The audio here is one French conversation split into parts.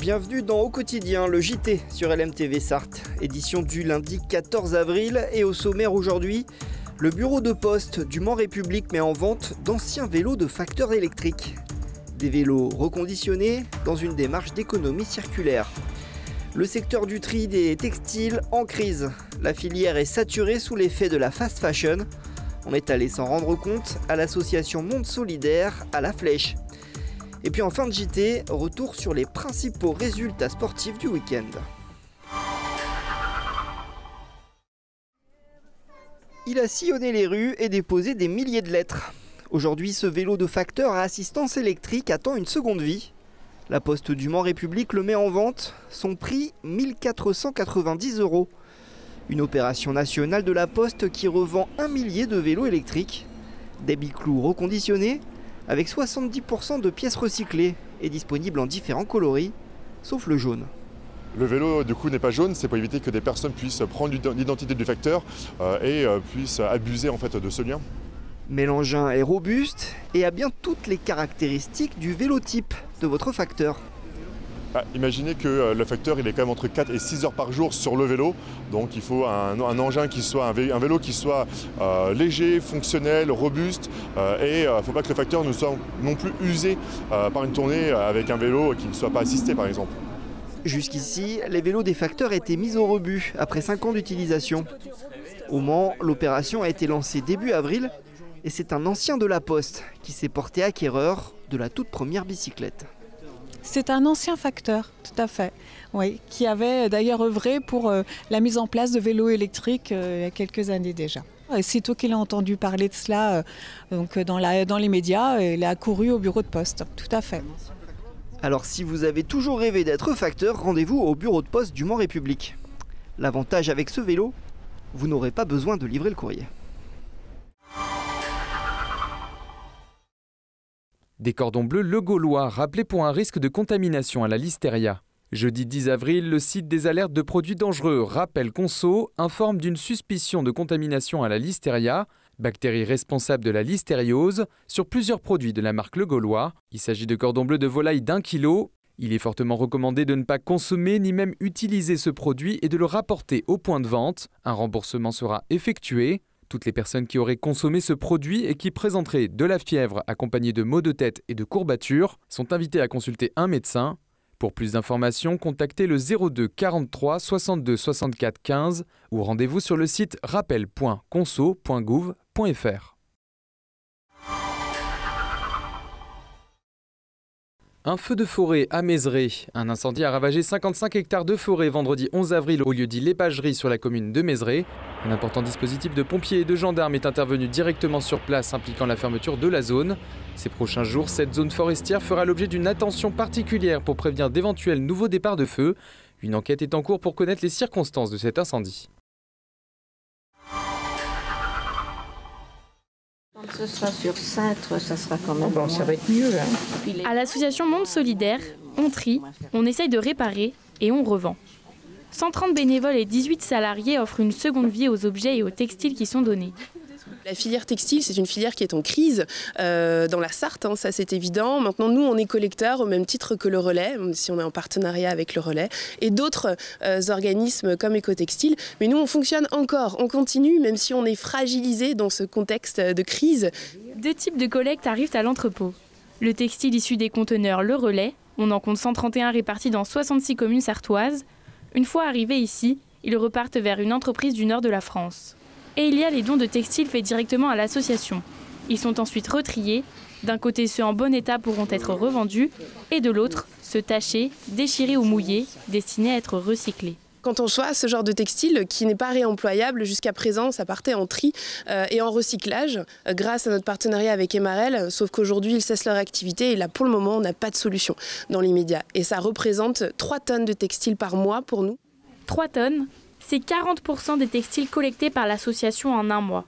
Bienvenue dans Au Quotidien, le JT sur LMTV Sarthe, édition du lundi 14 avril. Et au sommaire aujourd'hui, le bureau de poste du Mans République met en vente d'anciens vélos de facteurs électriques. Des vélos reconditionnés dans une démarche d'économie circulaire. Le secteur du tri des textiles en crise. La filière est saturée sous l'effet de la fast fashion. On est allé s'en rendre compte à l'association Monde Solidaire à La Flèche. Et puis en fin de JT, retour sur les principaux résultats sportifs du week-end. Il a sillonné les rues et déposé des milliers de lettres. Aujourd'hui, ce vélo de facteur à assistance électrique attend une seconde vie. La Poste du Mans République le met en vente. Son prix, 1 490 €. Une opération nationale de la Poste qui revend 1 millier de vélos électriques. Des biclous reconditionnés avec 70% de pièces recyclées et disponibles en différents coloris, sauf le jaune. Le vélo du coup n'est pas jaune, c'est pour éviter que des personnes puissent prendre l'identité du facteur et puissent abuser en fait de ce lien. Mais l'engin est robuste et a bien toutes les caractéristiques du vélo type de votre facteur. Imaginez que le facteur il est quand même entre 4 et 6 heures par jour sur le vélo, donc il faut un engin qui soit un vélo qui soit léger, fonctionnel, robuste et il ne faut pas que le facteur ne soit non plus usé par une tournée avec un vélo qui ne soit pas assisté par exemple. Jusqu'ici, les vélos des facteurs étaient mis au rebut après 5 ans d'utilisation. Au Mans, l'opération a été lancée début avril et c'est un ancien de la Poste qui s'est porté acquéreur de la toute première bicyclette. C'est un ancien facteur, tout à fait, oui, qui avait d'ailleurs œuvré pour la mise en place de vélos électriques il y a quelques années déjà. Et sitôt qu'il a entendu parler de cela dans les médias, il a accouru au bureau de poste, tout à fait. Alors si vous avez toujours rêvé d'être facteur, rendez-vous au bureau de poste du Mans République. L'avantage avec ce vélo, vous n'aurez pas besoin de livrer le courrier. Des cordons bleus Le Gaulois rappelés pour un risque de contamination à la listeria. Jeudi 10 avril, le site des alertes de produits dangereux Rappel Conso informe d'une suspicion de contamination à la listeria, bactérie responsable de la listériose, sur plusieurs produits de la marque Le Gaulois. Il s'agit de cordons bleus de volaille d'1 kg. Il est fortement recommandé de ne pas consommer ni même utiliser ce produit et de le rapporter au point de vente. Un remboursement sera effectué. Toutes les personnes qui auraient consommé ce produit et qui présenteraient de la fièvre accompagnée de maux de tête et de courbatures sont invitées à consulter un médecin. Pour plus d'informations, contactez le 02 43 62 64 15 ou rendez-vous sur le site rappel.conso.gouv.fr. Un feu de forêt à Mézeray. Un incendie a ravagé 55 hectares de forêt vendredi 11 avril au lieu-dit l'Épagerie sur la commune de Mézeray. Un important dispositif de pompiers et de gendarmes est intervenu directement sur place, impliquant la fermeture de la zone. Ces prochains jours, cette zone forestière fera l'objet d'une attention particulière pour prévenir d'éventuels nouveaux départs de feu. Une enquête est en cours pour connaître les circonstances de cet incendie. Quand ce sera sur Cintre, ça sera quand même... ça va être mieux. À l'association Monde Solidaire, on trie, on essaye de réparer et on revend. 130 bénévoles et 18 salariés offrent une seconde vie aux objets et aux textiles qui sont donnés. La filière textile, c'est une filière qui est en crise dans la Sarthe, ça c'est évident. Maintenant, nous, on est collecteurs au même titre que le Relais, même si on est en partenariat avec le Relais, et d'autres organismes comme Écotextile. Mais nous, on fonctionne encore, on continue, même si on est fragilisé dans ce contexte de crise. 2 types de collectes arrivent à l'entrepôt. Le textile issu des conteneurs Le Relais, on en compte 131 répartis dans 66 communes sartoises. Une fois arrivés ici, ils repartent vers une entreprise du nord de la France. Et il y a les dons de textiles faits directement à l'association. Ils sont ensuite retriés. D'un côté, ceux en bon état pourront être revendus, et de l'autre, ceux tachés, déchirés ou mouillés, destinés à être recyclés. Quand on reçoit ce genre de textile qui n'est pas réemployable, jusqu'à présent, ça partait en tri et en recyclage grâce à notre partenariat avec Emarel, sauf qu'aujourd'hui, ils cessent leur activité et là, pour le moment, on n'a pas de solution dans l'immédiat. Et ça représente 3 tonnes de textiles par mois pour nous. 3 tonnes, c'est 40% des textiles collectés par l'association en un mois.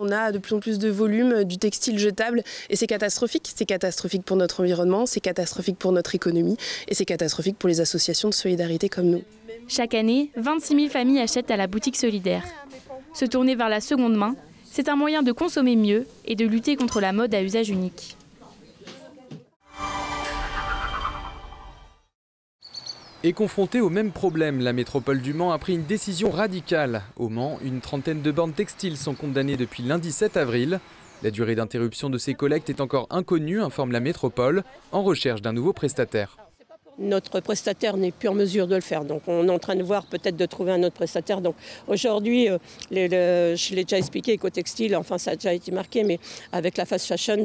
On a de plus en plus de volume du textile jetable et c'est catastrophique. C'est catastrophique pour notre environnement, c'est catastrophique pour notre économie et c'est catastrophique pour les associations de solidarité comme nous. Chaque année, 26 000 familles achètent à la boutique solidaire. Se tourner vers la seconde main, c'est un moyen de consommer mieux et de lutter contre la mode à usage unique. Et confrontée au même problème, la métropole du Mans a pris une décision radicale. Au Mans, une trentaine de bornes textiles sont condamnées depuis lundi 7 avril. La durée d'interruption de ces collectes est encore inconnue, informe la métropole, en recherche d'un nouveau prestataire. Notre prestataire n'est plus en mesure de le faire, donc on est en train de voir peut-être de trouver un autre prestataire. Donc aujourd'hui, je l'ai déjà expliqué, éco-textile, enfin ça a déjà été marqué, mais avec la fast fashion,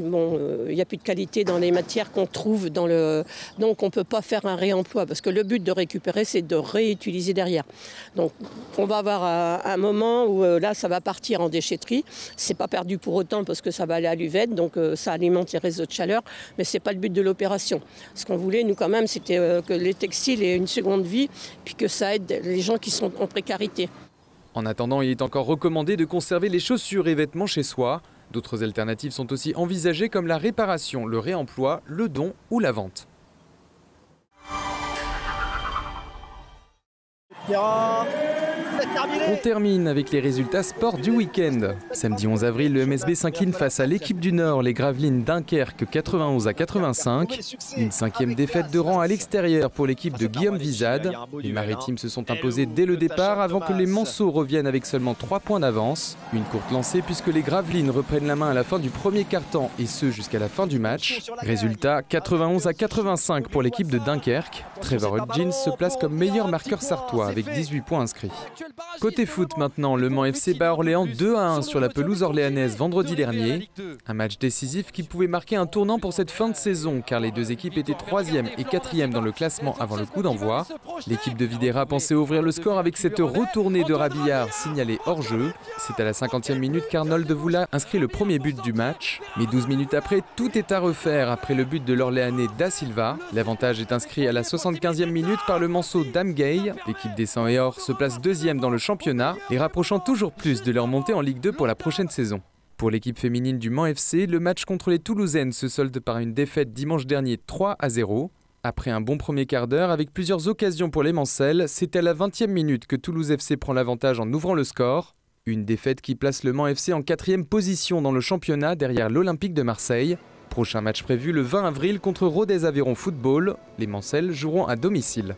il n'y a plus de qualité dans les matières qu'on trouve dans le... Donc on ne peut pas faire un réemploi, parce que le but de récupérer, c'est de réutiliser derrière. Donc on va avoir un moment où là, ça va partir en déchetterie. C'est pas perdu pour autant, parce que ça va aller à l'uvette, donc ça alimente les réseaux de chaleur, mais c'est pas le but de l'opération. Ce qu'on voulait, nous quand même, c'était que les textiles aient une seconde vie, puis que ça aide les gens qui sont en précarité. En attendant, il est encore recommandé de conserver les chaussures et vêtements chez soi. D'autres alternatives sont aussi envisagées comme la réparation, le réemploi, le don ou la vente. On termine avec les résultats sport du week-end. Samedi 11 avril, le MSB s'incline face à l'équipe du Nord, les Gravelines Dunkerque 91-85. Une 5e défaite de rang à l'extérieur pour l'équipe de Guillaume Vizade. Les Maritimes se sont imposés dès le départ avant que les Manceaux reviennent avec seulement 3 points d'avance. Une courte lancée puisque les Gravelines reprennent la main à la fin du premier quart-temps et ce jusqu'à la fin du match. Résultat 91-85 pour l'équipe de Dunkerque. Trevor Hudgens se place comme meilleur marqueur sartois avec 18 points inscrits. Côté foot maintenant, le Mans FC bat Orléans 2-1 sur la pelouse orléanaise vendredi dernier. Un match décisif qui pouvait marquer un tournant pour cette fin de saison car les deux équipes étaient 3e et 4e dans le classement avant le coup d'envoi. L'équipe de Videra pensait ouvrir le score avec cette retournée de Rabillard signalée hors jeu. C'est à la 50e minute qu'Arnold Voula inscrit le premier but du match. Mais 12 minutes après, tout est à refaire après le but de l'Orléanais Da Silva. L'avantage est inscrit à la 75e minute par le Manceau Dame Gay. L'équipe des 100 et or se place 2e dans le championnat et rapprochant toujours plus de leur montée en Ligue 2 pour la prochaine saison. Pour l'équipe féminine du Mans FC, le match contre les Toulousaines se solde par une défaite dimanche dernier 3-0. Après un bon premier quart d'heure avec plusieurs occasions pour les Mancelles, c'est à la 20e minute que Toulouse FC prend l'avantage en ouvrant le score. Une défaite qui place le Mans FC en 4e position dans le championnat derrière l'Olympique de Marseille. Prochain match prévu le 20 avril contre Rodez Aveyron Football. Les Mancelles joueront à domicile.